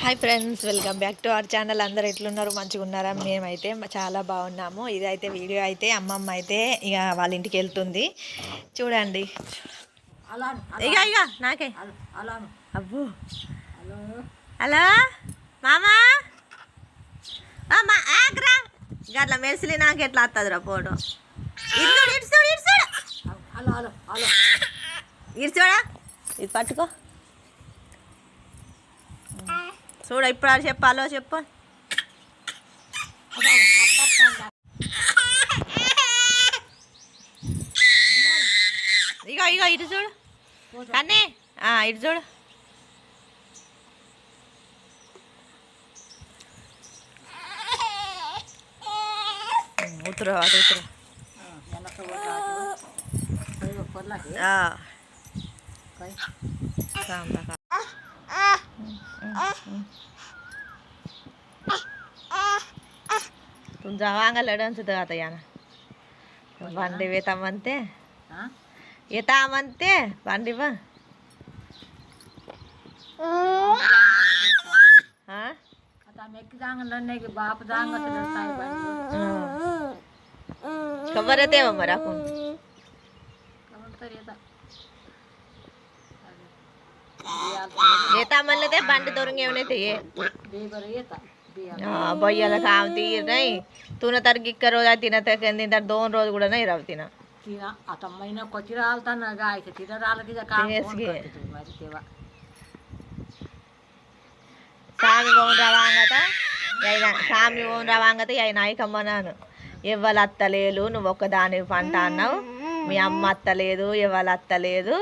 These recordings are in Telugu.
Hi friends, welcome back to our channel. అందరు ఎట్లున్నారు? మంచిగా ఉన్నారా? మేమైతే చాలా బాగున్నాము. ఇదైతే వీడియో అయితే అమ్మమ్మ అయితే ఇక వాళ్ళ ఇంటికి వెళ్తుంది. చూడండి ఇక ఇక నాకే అబ్బో. హలో మామా ఆగ్రా అట్లా మెరిసిలి నాకు ఎట్లా వస్తుందిరా ఫోటో. ఇరుచూడా ఇది పట్టుకో. చూడ ఇప్పుడు చెప్పాలో చెప్పు. ఇగో ఇగో ఇటు చూడు కానీ ఇటు చూడు. ఉతురు అటు ఉతురు. तुम जावांगा लढन सुद्धा आता याना भांडे येता म्हणते येता म्हणते भांडी बा आता मी चांगलं नाही की बाप सांगत खबर येते मग राखून येता म्हणलं ते भांडी धरून घेऊन येते येता भैयाला काम तीर नाही तुला तर गिक्क रोज तिनं तर 2 रोज కూడా नाही राव तिनं आता महिना कची राहता ना गायचं तिथं राहिलं तिचं काम तेव्हा సామి ఓన్ రావాంగత అయినా సామి ఓన్ రావాంగత అయినా ఇకమ్మన్నాను ఎవ్వరు అత్తలేదు. నువ్వు ఒక్కదాని పంట అన్నావు. మీ అమ్మ అత్తలేదు, ఎవరు అత్తలేదు.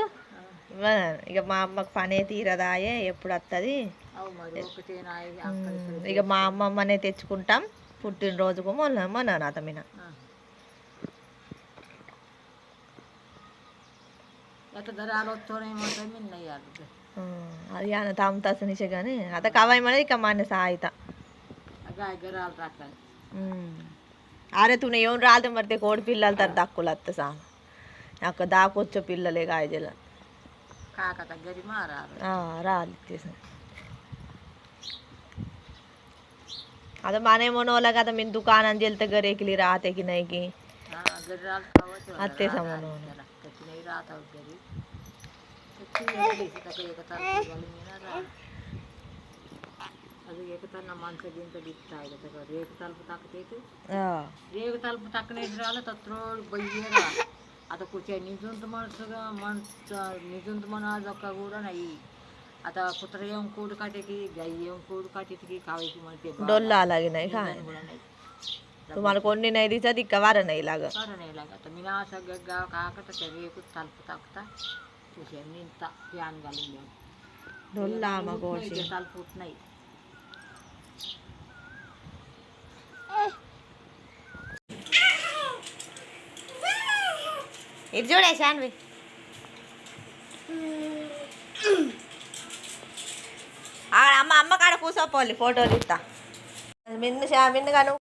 ఇక మా అమ్మకు పనే తీరదాయే ఎప్పుడు వస్తుంది. ఇక మా అమ్మమ్మనే తెచ్చుకుంటాం పుట్టినరోజుకు మొన్న నాత మీద అది ఆయన తాముతాసనిసే కానీ అత కవాయి ఇక మన సాయిత అరే తునే ఏం రాదు మరితే కోడి పిల్లలు తర దక్కులు వస్త సా అక్క దాకొచ్చే పిల్లలే గాయజల రాలి आता माने म्हणवलं का आता मी दुकानात गेलं तर घरी एकली राहते की नाही की ते समोर माणसं गिंत दिसताय रेग तलप ताकते रेग तलप ताकणे राहिलं तर त्रोड बయ్యేరా आता कुठे निजून म्हणा जका కూడా नाही. आता कुत्रा येऊन कोड काटे की गाई येऊन कोड काटे की खावायची म्हणते डोल्ला लागे नाही काय तुम्हाला कोणी नाही दिसत इतका वारं नाही लागत आता मी ना असं गाव काकत रेकूच तलप ताकता तुझे निंता प्यान घालून घेऊन डोल्ला मग तलपूट नाही. ఇది చూడే శాన్వి అమ్మ అమ్మ కాడ కూర్చోపోలి ఫోటోలు ఇస్తా మిన్నుగా నువ్వు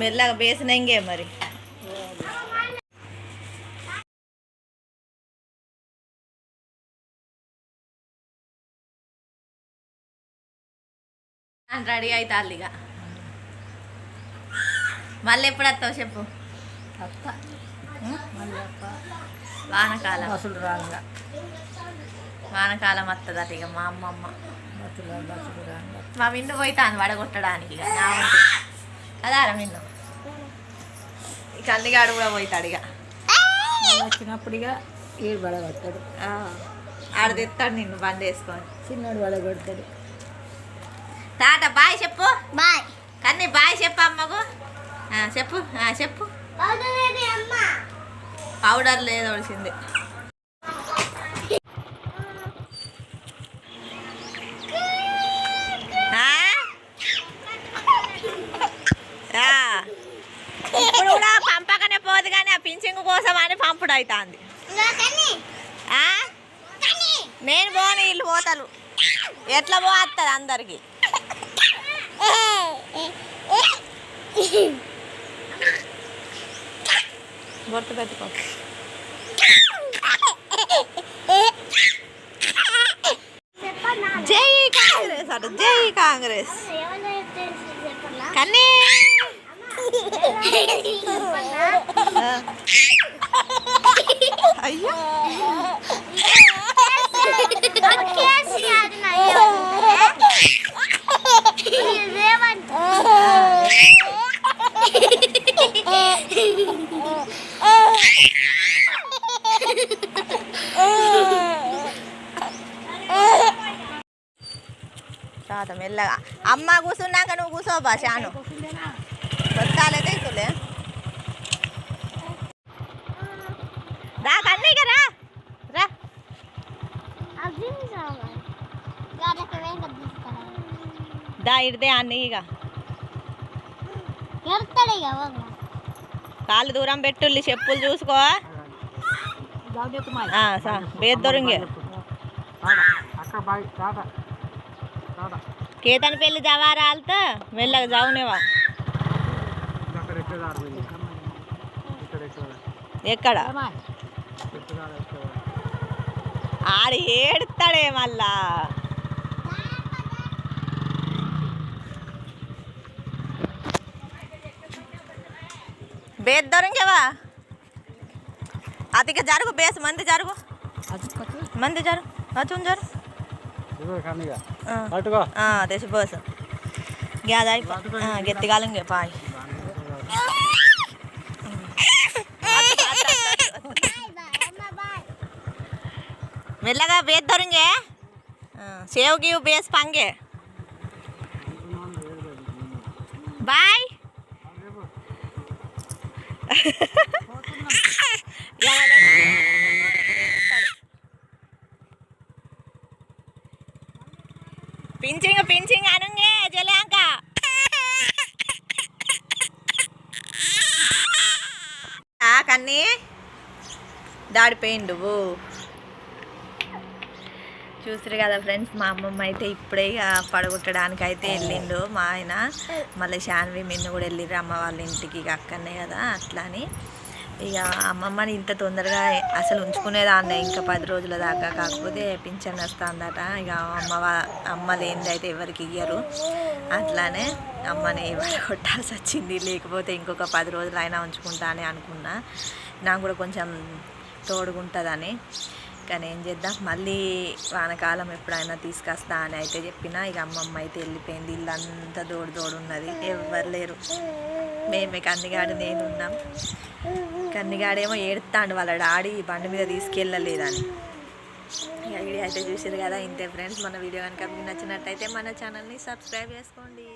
మెల్లగా బేసినంగే మరి రెడీ అవుతారు ఇక మళ్ళీ ఎప్పుడు వస్తావు చెప్పు. వానకాలం వానకాలం వస్తుందట ఇక మా అమ్మమ్మ మా మిన్ను పోయితాను వడగొట్టడానికి ఇక నా వంతు కదారా మిన్ను ఇక అన్నిగాడు కూడా పోతాడు ఇక వచ్చినప్పుడు ఇక ఏడు వడగొడతాడు. ఆడ తెస్తాడు నిన్ను బండి వేసుకొని చిన్నోడు వడగొడతాడు. తాత బాయ్ చెప్పు. బాయ్ కన్నీ బాయ్ చెప్పు అమ్మకు చెప్పు చెప్పు. పౌడర్ లేదు వడిసింది. ఇప్పుడు కూడా పంపకనే పోదు కానీ ఆ పింఛింగ్ కోసం అని పంపుడు అవుతుంది. నేను పోను, వీళ్ళు పోతారు. ఎట్లా పోతుంది అందరికి? గుర్తు పెట్టుకో. జై కాంగ్రెస్ అటు, జై కాంగ్రెస్. కానీ అయ్యో తాత మెల్లగా. అమ్మ కూర్చున్నాక నువ్వు కూర్చోబా చాను. బతకాలైతే ఇస్తులే. రా కన్నీక రా రా. దా ఇడితే అన్నీ ఇక కాళ్ళు దూరం పెట్టుల్లి, చెప్పులు చూసుకో. బేద్ దొరింగే కేతన్ పెళ్లి జవారాలతో మెల్లగా జావునేవా. ఎక్కడ ఆడు ఏడుతాడే మళ్ళా. బేద్ దొరింగేవా అతిక జరుగు. బేస్ మంది జరుగు, మంది జరుగు, వచ్చుని జరుగు. తెచ్చి బస్ గ్యాస్ గెత్తిగాలంగే పాయ్. మెల్లగా బేద్ దొరింగే. సేవ్ గివ్ బేస్ పంగే. బాయ్. పించింగ్ పించింగ్ అనుంగే జలాంక. కన్నీ దాడిపోయిండు. చూసారు కదా ఫ్రెండ్స్, మా అమ్మమ్మ అయితే ఇప్పుడే ఇక పడగొట్టడానికి అయితే వెళ్ళిండు మా ఆయన. మళ్ళీ శాన్వి మిన్ను కూడా వెళ్ళిర్రు అమ్మ వాళ్ళ ఇంటికి, ఇక అక్కడనే కదా. అట్లా అని ఇక అమ్మమ్మని ఇంత తొందరగా అసలు ఉంచుకునేదాన్ని ఇంకా 10 రోజుల దాకా. కాకపోతే పింఛన్ వస్తుందట. ఇక అమ్మ లేనిది అయితే ఎవరికి ఇయ్యరు. అట్లానే అమ్మని కొట్టాల్సి వచ్చింది. లేకపోతే ఇంకొక 10 రోజులు అయినా ఉంచుకుంటా అని అనుకున్నా, నాకు కూడా కొంచెం తోడుగుంటుందని. కానీ ఏం చేద్దాం, మళ్ళీ వానకాలం ఎప్పుడైనా తీసుకొస్తా అని అయితే చెప్పినా. ఇక అమ్మమ్మ అయితే వెళ్ళిపోయింది. ఇల్లంతా దోడు ఉన్నది, ఎవ్వరు లేరు. మేమే కన్నిగాడు నేను ఉన్నాం. కన్నిగాడేమో ఏడుతాడు వాళ్ళ డాడీ బండి మీద తీసుకెళ్ళలేదని. ఇక వీడియో అయితే చూసారు కదా, ఇంతే ఫ్రెండ్స్. మన వీడియో కనుక మీకు నచ్చినట్టయితే మన ఛానల్ని సబ్స్క్రైబ్ చేసుకోండి.